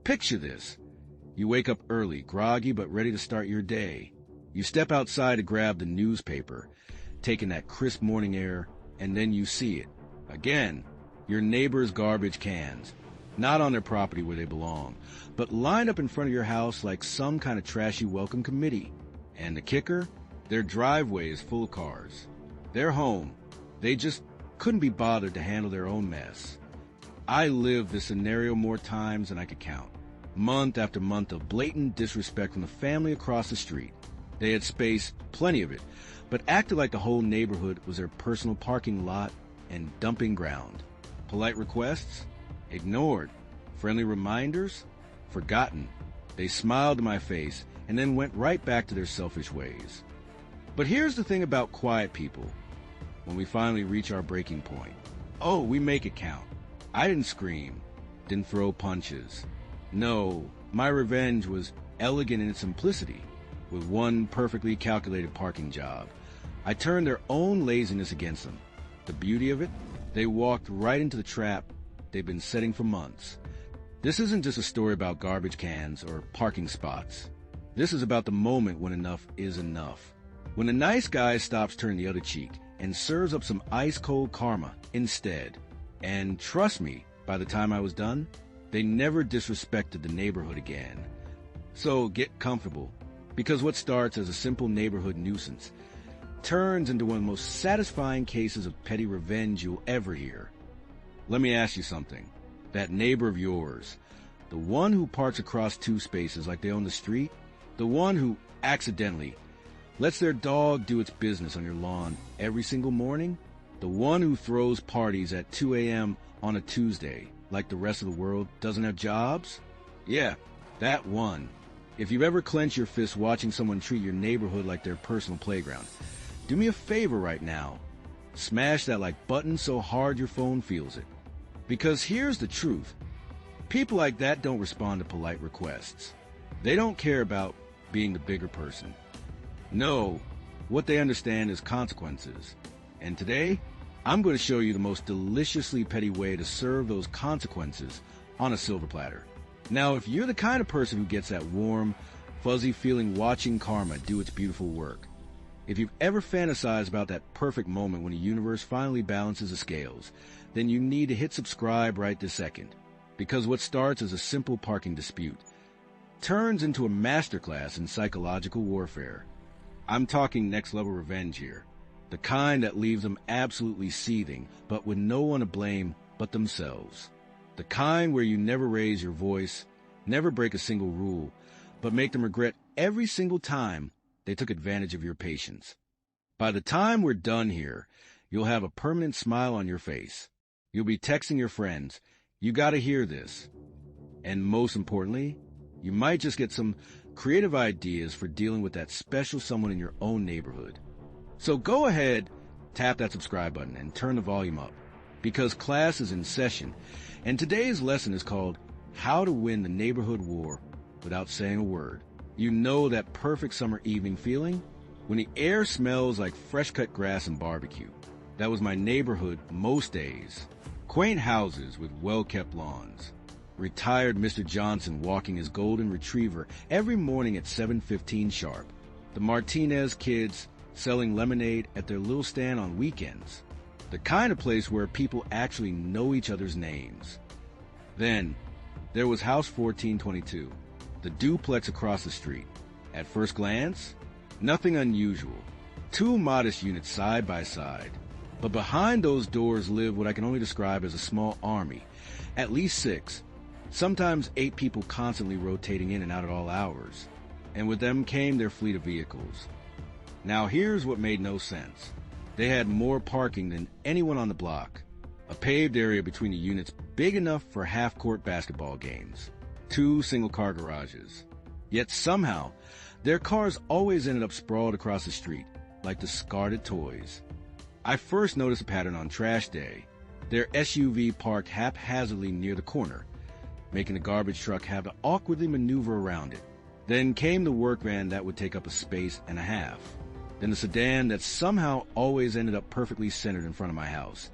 Picture this. You wake up early, groggy but ready to start your day. You step outside to grab the newspaper, taking that crisp morning air, and then you see it. Again, your neighbor's garbage cans. Not on their property where they belong, but lined up in front of your house like some kind of trashy welcome committee. And the kicker? Their driveway is full of cars. They're home. They just couldn't be bothered to handle their own mess. I lived this scenario more times than I could count. Month after month of blatant disrespect from the family across the street. They had space, plenty of it, but acted like the whole neighborhood was their personal parking lot and dumping ground. Polite requests? Ignored. Friendly reminders? Forgotten. They smiled in my face and then went right back to their selfish ways. But here's the thing about quiet people. When we finally reach our breaking point, oh, we make it count. I didn't scream, didn't throw punches. No, my revenge was elegant in its simplicity, with one perfectly calculated parking job. I turned their own laziness against them. The beauty of it? They walked right into the trap they've been setting for months. This isn't just a story about garbage cans or parking spots. This is about the moment when enough is enough. When the nice guy stops turning the other cheek and serves up some ice-cold karma instead. And trust me, by the time I was done, they never disrespected the neighborhood again. So get comfortable, because what starts as a simple neighborhood nuisance turns into one of the most satisfying cases of petty revenge you'll ever hear. Let me ask you something. That neighbor of yours, the one who parks across two spaces like they own the street, the one who accidentally lets their dog do its business on your lawn every single morning, the one who throws parties at 2 a.m. on a Tuesday like the rest of the world doesn't have jobs? Yeah, that one. If you've ever clenched your fist watching someone treat your neighborhood like their personal playground, do me a favor right now. Smash that like button so hard your phone feels it. Because here's the truth. People like that don't respond to polite requests. They don't care about being the bigger person. No, what they understand is consequences. And today, I'm going to show you the most deliciously petty way to serve those consequences on a silver platter. Now, if you're the kind of person who gets that warm, fuzzy feeling watching karma do its beautiful work, if you've ever fantasized about that perfect moment when the universe finally balances the scales, then you need to hit subscribe right this second. Because what starts as a simple parking dispute turns into a masterclass in psychological warfare. I'm talking next-level revenge here. The kind that leaves them absolutely seething, but with no one to blame but themselves. The kind where you never raise your voice, never break a single rule, but make them regret every single time they took advantage of your patience. By the time we're done here, you'll have a permanent smile on your face. You'll be texting your friends, "You gotta hear this." And most importantly, you might just get some creative ideas for dealing with that special someone in your own neighborhood. So go ahead, tap that subscribe button and turn the volume up, because class is in session, and today's lesson is called How to Win the Neighborhood War Without Saying a Word. You know that perfect summer evening feeling? When the air smells like fresh-cut grass and barbecue. That was my neighborhood most days. Quaint houses with well-kept lawns. Retired Mr. Johnson walking his golden retriever every morning at 7:15 sharp. The Martinez kids selling lemonade at their little stand on weekends. The kind of place where people actually know each other's names. Then, there was House 1422, the duplex across the street. At first glance, nothing unusual. Two modest units side by side. But behind those doors lived what I can only describe as a small army. At least 6, sometimes 8 people constantly rotating in and out at all hours. And with them came their fleet of vehicles. Now here's what made no sense. They had more parking than anyone on the block. A paved area between the units big enough for half-court basketball games. 2 single-car garages. Yet somehow, their cars always ended up sprawled across the street, like discarded toys. I first noticed a pattern on trash day. Their SUV parked haphazardly near the corner, making the garbage truck have to awkwardly maneuver around it. Then came the work van that would take up a space and a half. Then the sedan that somehow always ended up perfectly centered in front of my house,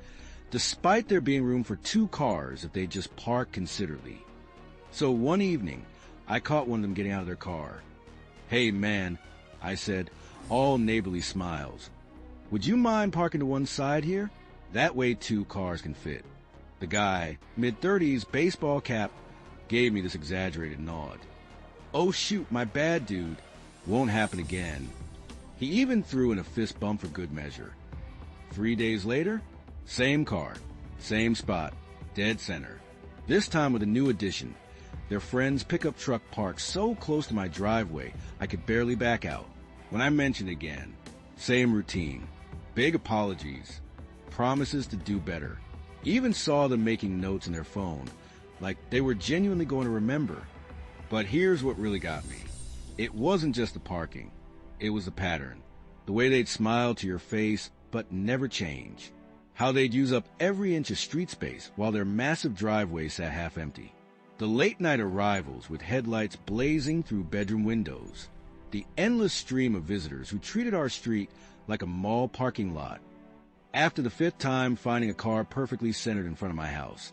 despite there being room for 2 cars if they just parked considerately. So one evening, I caught one of them getting out of their car. "Hey, man," I said, all neighborly smiles. "Would you mind parking to one side here? That way 2 cars can fit." The guy, mid-30s, baseball cap, gave me this exaggerated nod. "Oh shoot, my bad, dude. Won't happen again." He even threw in a fist bump for good measure. 3 days later, same car, same spot, dead center. This time with a new addition. Their friend's pickup truck parked so close to my driveway I could barely back out. When I mentioned again, same routine. Big apologies. Promises to do better. Even saw them making notes in their phone, like they were genuinely going to remember. But here's what really got me. It wasn't just the parking. It was the pattern. The way they'd smile to your face, but never change. How they'd use up every inch of street space while their massive driveway sat half empty. The late-night arrivals with headlights blazing through bedroom windows. The endless stream of visitors who treated our street like a mall parking lot. After the 5th time finding a car perfectly centered in front of my house,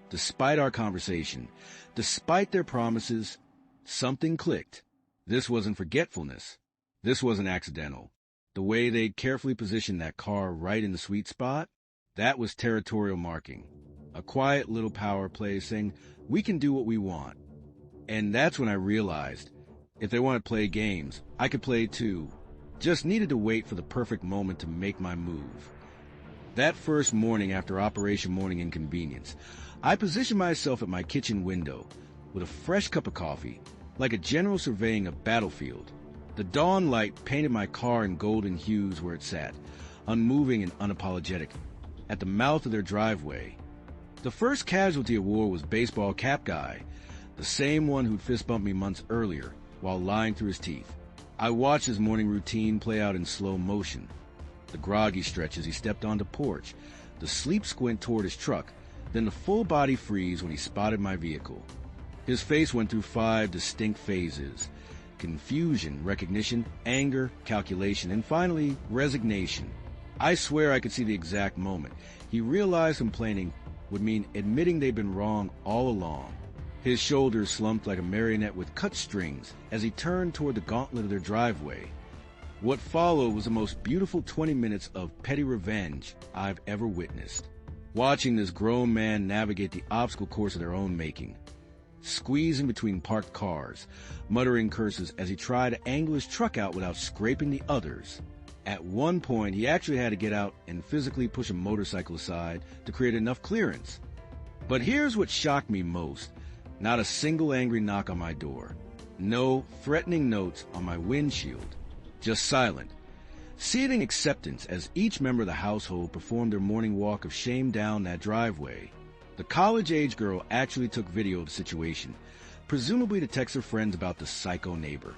despite our conversation, despite their promises, something clicked. This wasn't forgetfulness. This wasn't accidental. The way they'd carefully positioned that car right in the sweet spot, that was territorial marking. A quiet little power play saying, we can do what we want. And that's when I realized, if they want to play games, I could play too. Just needed to wait for the perfect moment to make my move. That first morning after Operation Morning Inconvenience, I positioned myself at my kitchen window with a fresh cup of coffee, like a general surveying a battlefield. The dawn light painted my car in golden hues where it sat, unmoving and unapologetic, at the mouth of their driveway. The first casualty of war was baseball cap guy, the same one who'd fist bumped me months earlier while lying through his teeth. I watched his morning routine play out in slow motion. The groggy stretch as he stepped onto porch, the sleep squint toward his truck, then the full body freeze when he spotted my vehicle. His face went through 5 distinct phases: confusion, recognition, anger, calculation, and finally, resignation. I swear I could see the exact moment. He realized complaining would mean admitting they'd been wrong all along. His shoulders slumped like a marionette with cut strings as he turned toward the gauntlet of their driveway. What followed was the most beautiful 20 minutes of petty revenge I've ever witnessed. Watching this grown man navigate the obstacle course of their own making. Squeezing between parked cars, muttering curses as he tried to angle his truck out without scraping the others. At one point, he actually had to get out and physically push a motorcycle aside to create enough clearance. But here's what shocked me most. Not a single angry knock on my door. No threatening notes on my windshield. Just silent, seething acceptance as each member of the household performed their morning walk of shame down that driveway. The college-age girl actually took video of the situation, presumably to text her friends about the psycho neighbor.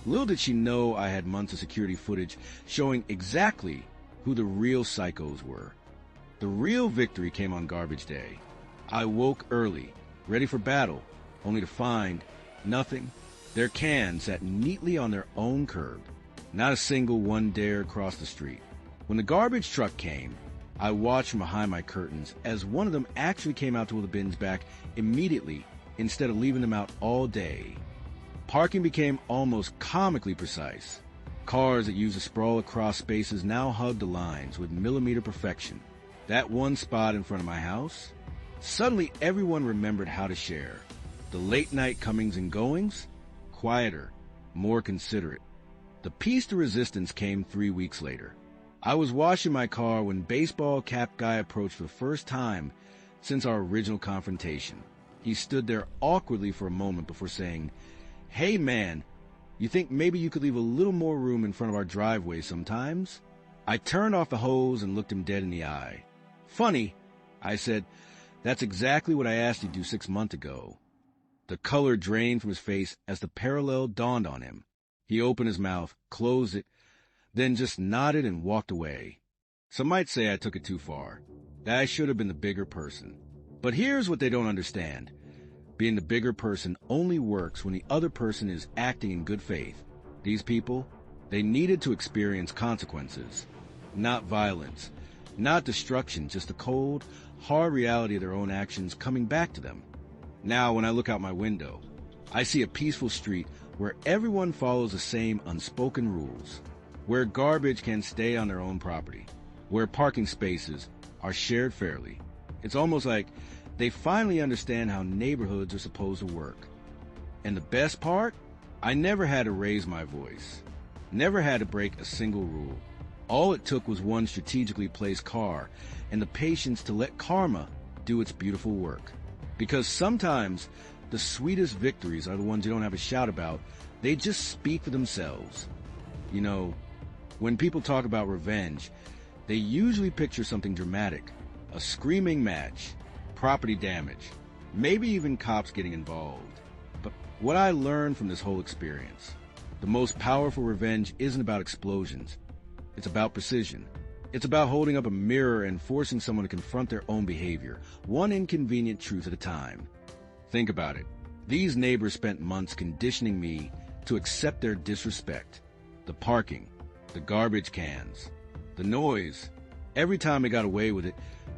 Little did she know I had months of security footage showing exactly who the real psychos were. The real victory came on garbage day. I woke early, ready for battle, only to find nothing. Their cans sat neatly on their own curb. Not a single one dared cross the street. When the garbage truck came, I watched from behind my curtains as one of them actually came out to pull the bins back immediately instead of leaving them out all day. Parking became almost comically precise. Cars that used to sprawl across spaces now hugged the lines with millimeter perfection. That one spot in front of my house? Suddenly everyone remembered how to share. The late night comings and goings? Quieter, more considerate. The piece de resistance came 3 weeks later. I was washing my car when baseball cap guy approached for the first time since our original confrontation. He stood there awkwardly for a moment before saying, "Hey man, you think maybe you could leave a little more room in front of our driveway sometimes?" I turned off the hose and looked him dead in the eye. "Funny," I said, "that's exactly what I asked you to do 6 months ago." The color drained from his face as the parallel dawned on him. He opened his mouth, closed it, then just nodded and walked away. Some might say I took it too far, that I should have been the bigger person. But here's what they don't understand. Being the bigger person only works when the other person is acting in good faith. These people, they needed to experience consequences. Not violence, not destruction, just the cold, hard reality of their own actions coming back to them. Now, when I look out my window, I see a peaceful street where everyone follows the same unspoken rules, where garbage can stay on their own property, where parking spaces are shared fairly. It's almost like they finally understand how neighborhoods are supposed to work. And the best part? I never had to raise my voice, never had to break a single rule. All it took was one strategically placed car and the patience to let karma do its beautiful work. Because sometimes the sweetest victories are the ones you don't have a shout about. They just speak for themselves. You know, when people talk about revenge, they usually picture something dramatic, a screaming match, property damage, maybe even cops getting involved. But what I learned from this whole experience, the most powerful revenge isn't about explosions. It's about precision. It's about holding up a mirror and forcing someone to confront their own behavior, one inconvenient truth at a time. Think about it. These neighbors spent months conditioning me to accept their disrespect. The parking, the garbage cans, the noise. Every time they got away with it,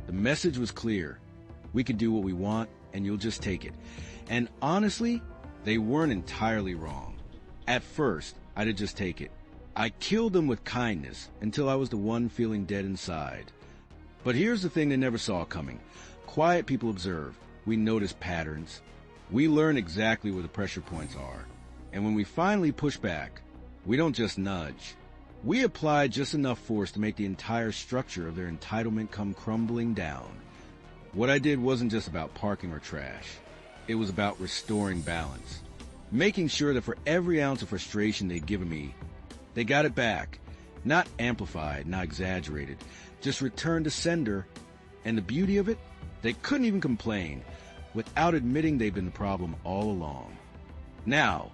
the message was clear. We can do what we want, and you'll just take it. And honestly, they weren't entirely wrong. At first, I'd just take it. I killed them with kindness until I was the one feeling dead inside. But here's the thing they never saw coming. Quiet people observe. We notice patterns. We learn exactly where the pressure points are. And when we finally push back, we don't just nudge. We apply just enough force to make the entire structure of their entitlement come crumbling down. What I did wasn't just about parking or trash. It was about restoring balance. Making sure that for every ounce of frustration they'd given me, they got it back. Not amplified, not exaggerated, just returned to sender. And the beauty of it? They couldn't even complain without admitting they've been the problem all along. Now,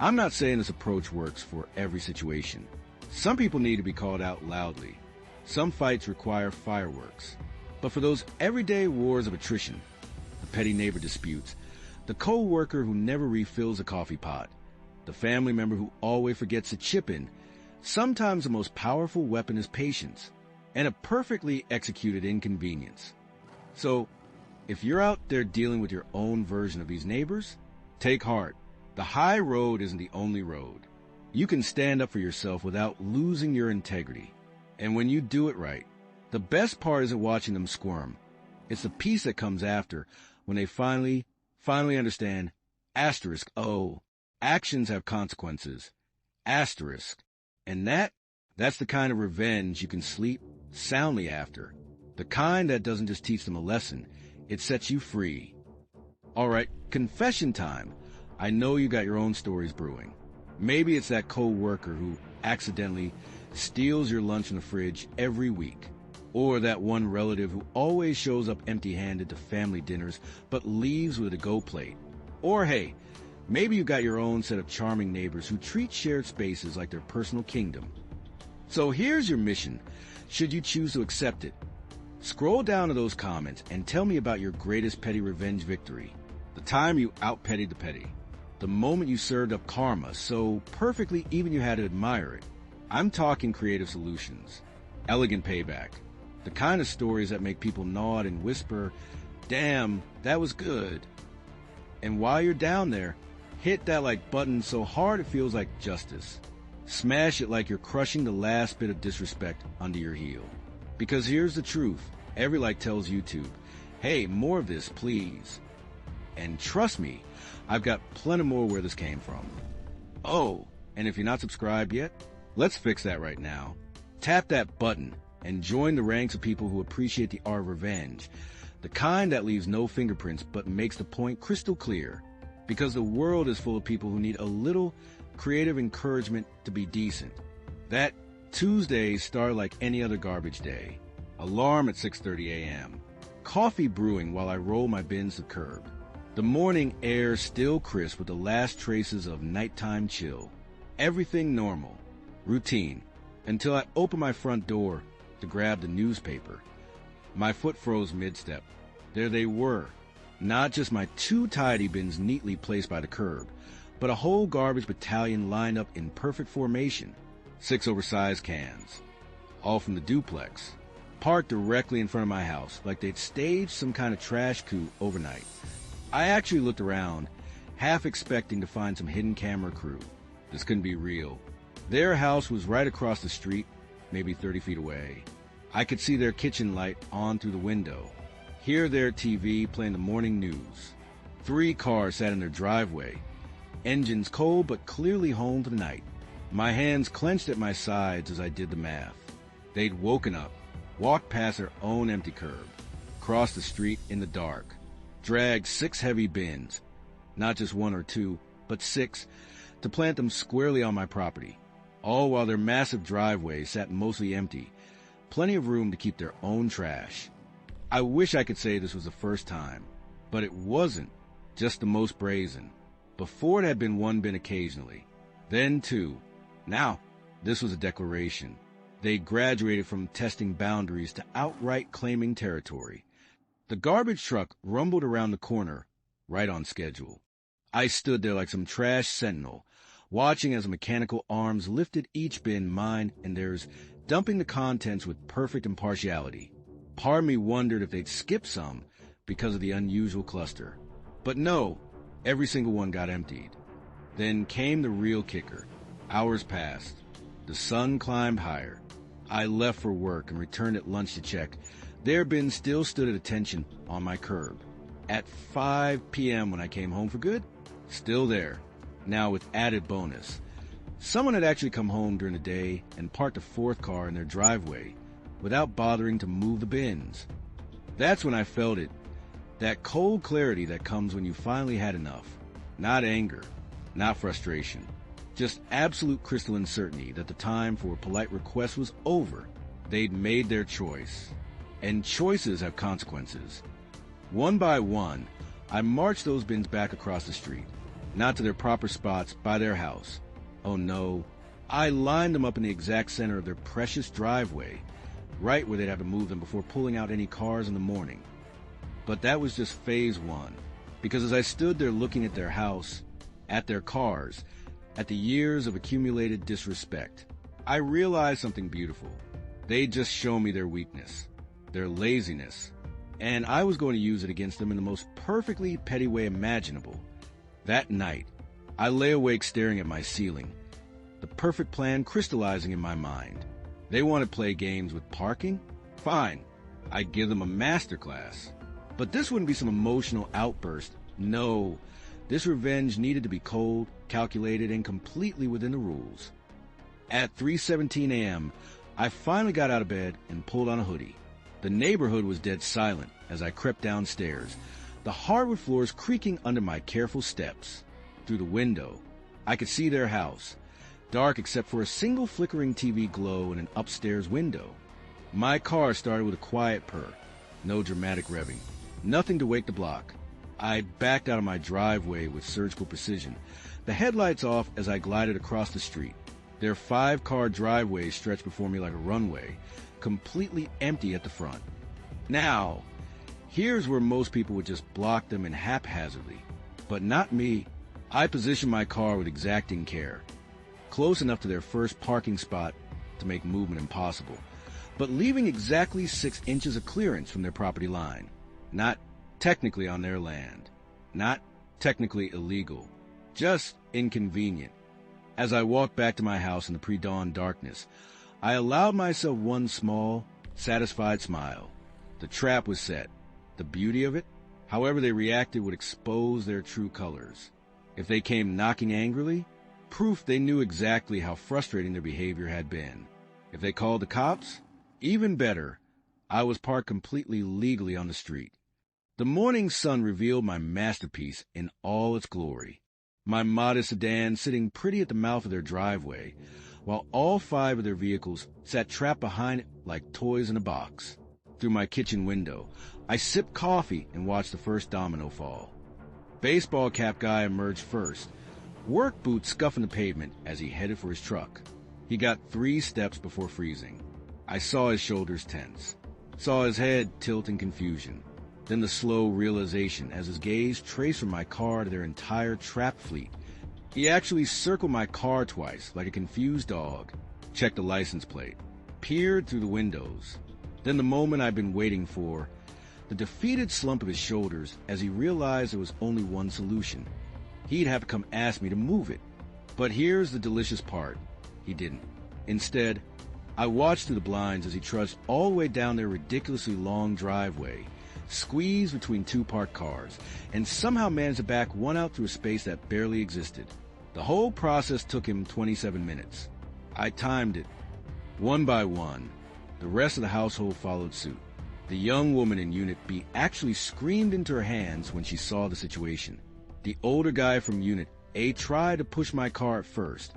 I'm not saying this approach works for every situation. Some people need to be called out loudly. Some fights require fireworks. But for those everyday wars of attrition, the petty neighbor disputes, the co-worker who never refills a coffee pot, the family member who always forgets to chip in, sometimes the most powerful weapon is patience and a perfectly executed inconvenience. So, if you're out there dealing with your own version of these neighbors, take heart. The high road isn't the only road. You can stand up for yourself without losing your integrity. And when you do it right, the best part isn't watching them squirm. It's the peace that comes after when they finally understand, asterisk, oh, actions have consequences, asterisk. And that's the kind of revenge you can sleep soundly after. The kind that doesn't just teach them a lesson, it sets you free. All right, confession time. I know you got your own stories brewing. Maybe it's that co-worker who accidentally steals your lunch in the fridge every week. Or that one relative who always shows up empty-handed to family dinners but leaves with a go plate. Or hey, maybe you got your own set of charming neighbors who treat shared spaces like their personal kingdom. So here's your mission, should you choose to accept it. Scroll down to those comments and tell me about your greatest petty revenge victory. The time you out-pettied the petty. The moment you served up karma so perfectly even you had to admire it. I'm talking creative solutions. Elegant payback. The kind of stories that make people nod and whisper, damn, that was good. And while you're down there, hit that like button so hard it feels like justice. Smash it like you're crushing the last bit of disrespect under your heel. Because here's the truth. Every like tells YouTube, hey, more of this, please. And trust me, I've got plenty more where this came from. Oh, and if you're not subscribed yet, let's fix that right now. Tap that button and join the ranks of people who appreciate the art of revenge. The kind that leaves no fingerprints but makes the point crystal clear. Because the world is full of people who need a little creative encouragement to be decent. That Tuesdays start like any other garbage day. Alarm at 6:30 a.m. Coffee brewing while I roll my bins to curb. The morning air still crisp with the last traces of nighttime chill. Everything normal. Routine. Until I open my front door to grab the newspaper. My foot froze mid-step. There they were. Not just my 2 tidy bins neatly placed by the curb, but a whole garbage battalion lined up in perfect formation. 6 oversized cans. All from the duplex. Parked directly in front of my house, like they'd staged some kind of trash coup overnight. I actually looked around, half expecting to find some hidden camera crew. This couldn't be real. Their house was right across the street, maybe 30 feet away. I could see their kitchen light on through the window, hear their TV playing the morning news. 3 cars sat in their driveway, engines cold but clearly home for the night. My hands clenched at my sides as I did the math. They'd woken up, walked past their own empty curb, crossed the street in the dark, dragged 6 heavy bins, not just 1 or 2, but 6, to plant them squarely on my property, all while their massive driveway sat mostly empty, plenty of room to keep their own trash. I wish I could say this was the first time, but it wasn't, just the most brazen. Before it had been 1 bin occasionally, then 2. Now, this was a declaration. They graduated from testing boundaries to outright claiming territory. The garbage truck rumbled around the corner, right on schedule. I stood there like some trash sentinel, watching as mechanical arms lifted each bin, mine and theirs, dumping the contents with perfect impartiality. Part of me wondered if they'd skip some because of the unusual cluster. But no, every single one got emptied. Then came the real kicker. Hours passed. The sun climbed higher. I left for work and returned at lunch to check. Their bin still stood at attention on my curb. At 5 p.m. when I came home for good, still there, now with added bonus. Someone had actually come home during the day and parked a 4th car in their driveway without bothering to move the bins. That's when I felt it, that cold clarity that comes when you finally had enough. Not anger, not frustration, just absolute crystalline certainty that the time for a polite request was over. They'd made their choice. And choices have consequences. One by one, I marched those bins back across the street, not to their proper spots by their house. Oh no, I lined them up in the exact center of their precious driveway, right where they'd have to move them before pulling out any cars in the morning. But that was just phase 1, because as I stood there looking at their house, at their cars, at the years of accumulated disrespect, I realized something beautiful. They'd just shown me their weakness, their laziness, and I was going to use it against them in the most perfectly petty way imaginable. That night, I lay awake staring at my ceiling, the perfect plan crystallizing in my mind. They want to play games with parking? Fine, I'd give them a masterclass. But this wouldn't be some emotional outburst. No, this revenge needed to be cold, calculated, and completely within the rules. At 3:17 a.m., I finally got out of bed and pulled on a hoodie. The neighborhood was dead silent as I crept downstairs, the hardwood floors creaking under my careful steps. Through the window, I could see their house, dark except for a single flickering TV glow in an upstairs window. My car started with a quiet purr, no dramatic revving, nothing to wake the block. I backed out of my driveway with surgical precision, the headlights off as I glided across the street. Their 5-car driveway stretched before me like a runway, completely empty at the front. Now, here's where most people would just block them in haphazardly, but not me. I positioned my car with exacting care, close enough to their first parking spot to make movement impossible, but leaving exactly 6 inches of clearance from their property line. Not technically on their land, not technically illegal, just inconvenient. As I walked back to my house in the pre-dawn darkness, I allowed myself one small, satisfied smile. The trap was set. The beauty of it, however they reacted, would expose their true colors. If they came knocking angrily, proof they knew exactly how frustrating their behavior had been. If they called the cops, even better. I was parked completely legally on the street. The morning sun revealed my masterpiece in all its glory. My modest sedan sitting pretty at the mouth of their driveway, while all 5 of their vehicles sat trapped behind it like toys in a box. Through my kitchen window, I sipped coffee and watched the first domino fall. Baseball cap guy emerged first, work boots scuffing the pavement as he headed for his truck. He got 3 steps before freezing. I saw his shoulders tense, saw his head tilt in confusion. Then the slow realization as his gaze traced from my car to their entire trap fleet. He actually circled my car twice like a confused dog, checked the license plate, peered through the windows. Then the moment I'd been waiting for, the defeated slump of his shoulders as he realized there was only one solution. He'd have to come ask me to move it. But here's the delicious part. He didn't. Instead, I watched through the blinds as he trudged all the way down their ridiculously long driveway, squeezed between two parked cars, and somehow managed to back one out through a space that barely existed. The whole process took him 27 minutes. I timed it. One by one, the rest of the household followed suit. The young woman in Unit B actually screamed into her hands when she saw the situation. The older guy from Unit A tried to push my car at first,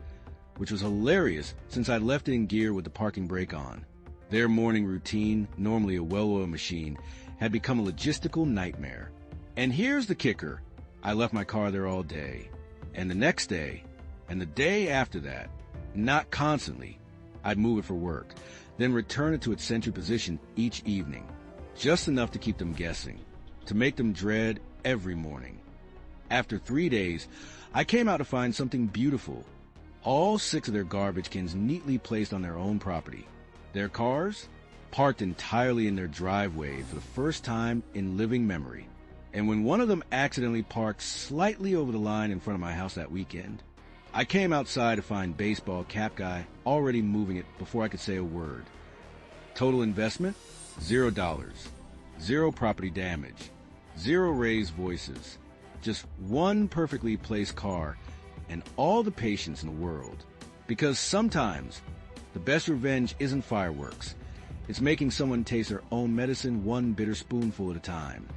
which was hilarious since I left it in gear with the parking brake on. Their morning routine, normally a well-oiled machine, had become a logistical nightmare. And here's the kicker. I left my car there all day. And the next day, and the day after that, not constantly, I'd move it for work, then return it to its central position each evening. Just enough to keep them guessing, to make them dread every morning. After 3 days, I came out to find something beautiful. All 6 of their garbage cans neatly placed on their own property. Their cars parked entirely in their driveway for the first time in living memory. And when one of them accidentally parked slightly over the line in front of my house that weekend, I came outside to find baseball cap guy already moving it before I could say a word. Total investment? $0. 0 property damage. 0 raised voices. Just one perfectly placed car and all the patience in the world. Because sometimes the best revenge isn't fireworks. It's making someone taste their own medicine one bitter spoonful at a time.